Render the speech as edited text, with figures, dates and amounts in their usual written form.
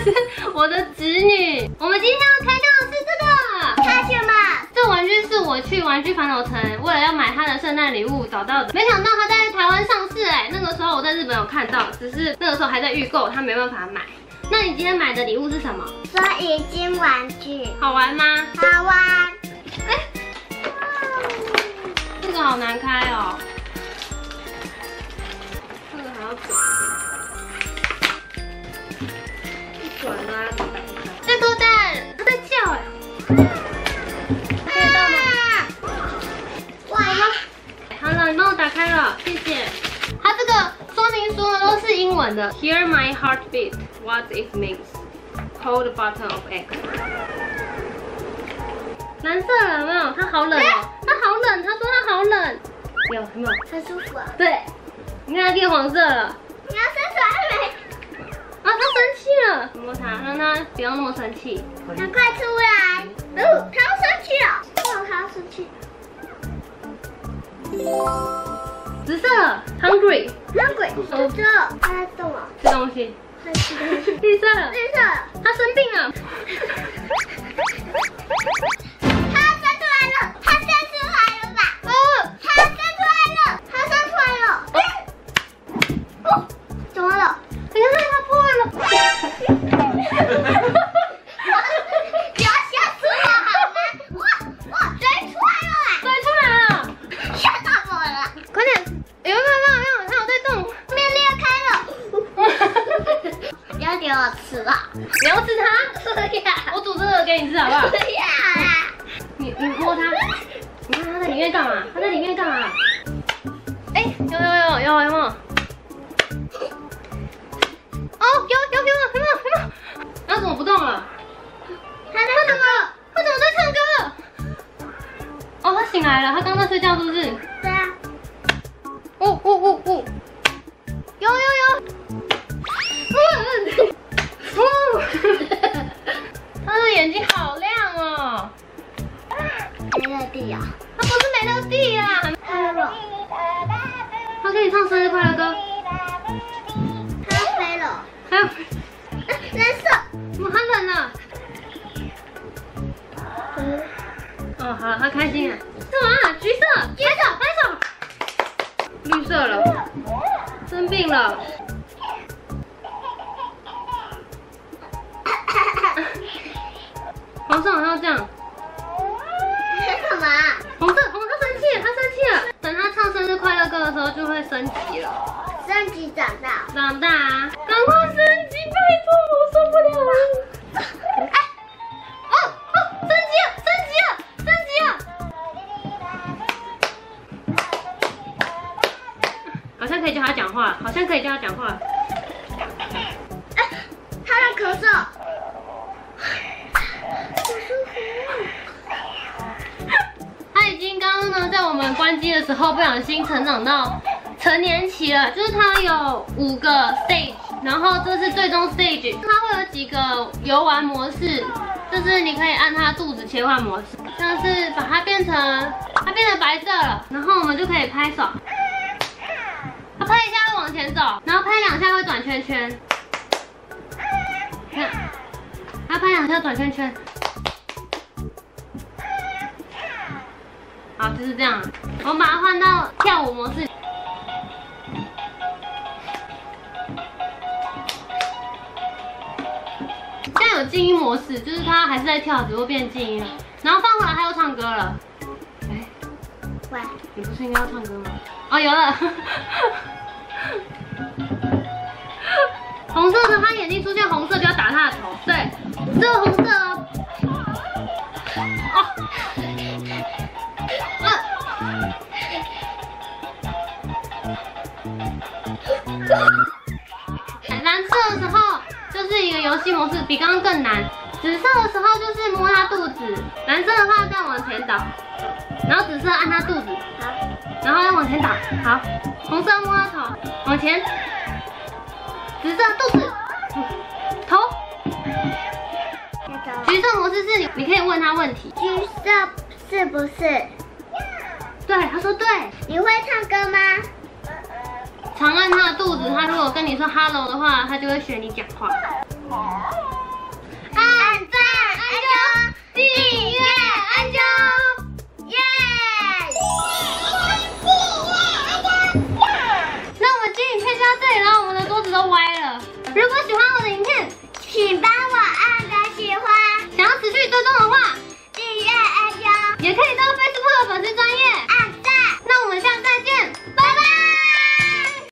是我的侄女。我们今天要开箱的是这个Hatchimals。这玩具是我去玩具反斗城为了要买她的圣诞礼物找到的，没想到它在台湾上市哎。那个时候我在日本有看到，只是那个时候还在预购，它没办法买。那你今天买的礼物是什么？所以金玩具。好玩吗？好玩。这个好难开哦。这个还要转。转啊！在偷蛋，它在叫哎。看得到吗？哇！好了，你帮我打开了，谢谢。它这个说明书呢都是英文的。Hear my heartbeat, what it means. Hold the button of X. 蓝色了有没有？它好冷哦，它好冷。他说它好冷。有没有？很舒服啊。对，你看它变黄色了。你要生出来没？啊，他生气了，摸它，让它不要那么生气。赶快出来！它要生气了，它要生气。紫色了 ，hungry， 紫色，它在动了，吃东西。它吃东西。绿色了，绿色，它生病了。它生出来了，它生出来了吧？它生出来了，它生出来了。哦，怎么了？你看它破了。不要吓死我好吗？哇，水出来了！水出来了，吓到我了！快点！有没有？它有在动，面裂开了。不要给我吃了！你要吃它？不要！我煮这个给你吃好不好？不要啦！你摸它，你看它在里面干嘛？它在里面干嘛？哎，有没有？哦，有，它怎么不动了？它怎么在唱歌？哦，它醒来了，它刚在睡觉是不是？对啊。哦，有。它的眼睛好亮哦。没了地啊！它不是没了地啦，它可以唱生日快乐歌。它飞了。还有。蓝色。哇，它冷了。哦，好了，它开心了。干嘛？橘色，拍手。绿色了，生病了。黄色好像这样。干嘛？红色，它生气了。等它唱生日快乐歌的时候就会升级了。升级长大啊！赶快升级，拜托，我受不了了。升级了！好像可以叫他讲话，他在咳嗽。他已经刚刚呢，在我们关机的时候不小心成长到成年期了，就是它有5个 stage， 然后这是最终 stage， 它会有几个游玩模式，就是你可以按它肚子切换模式，像是把它变成白色了，然后我们就可以拍手，它拍一下会往前走，然后拍2下会转圈圈，看，它拍2下转圈圈。好，就是这样。我们把它换到跳舞模式。现在有静音模式，就是它还是在跳，只不过变静音了。然后放回来，它又唱歌了。哎，喂，你不是应该要唱歌吗？哦，有了。红色的，它眼睛出现红色就要打它的头。对，这个红色哦。蓝色的时候就是一个游戏模式，比刚刚更难。紫色的时候就是摸它肚子，蓝色的话再往前倒，然后紫色按它肚子，好，然后再往前倒，好，红色摸它头，往前，紫色肚子，头。橘色模式是你可以问他问题。橘色是不是？对，他说对。你会唱歌吗？长按他的肚子，他如果跟你说 hello 的话，他就会学你讲话。请帮我按个喜欢。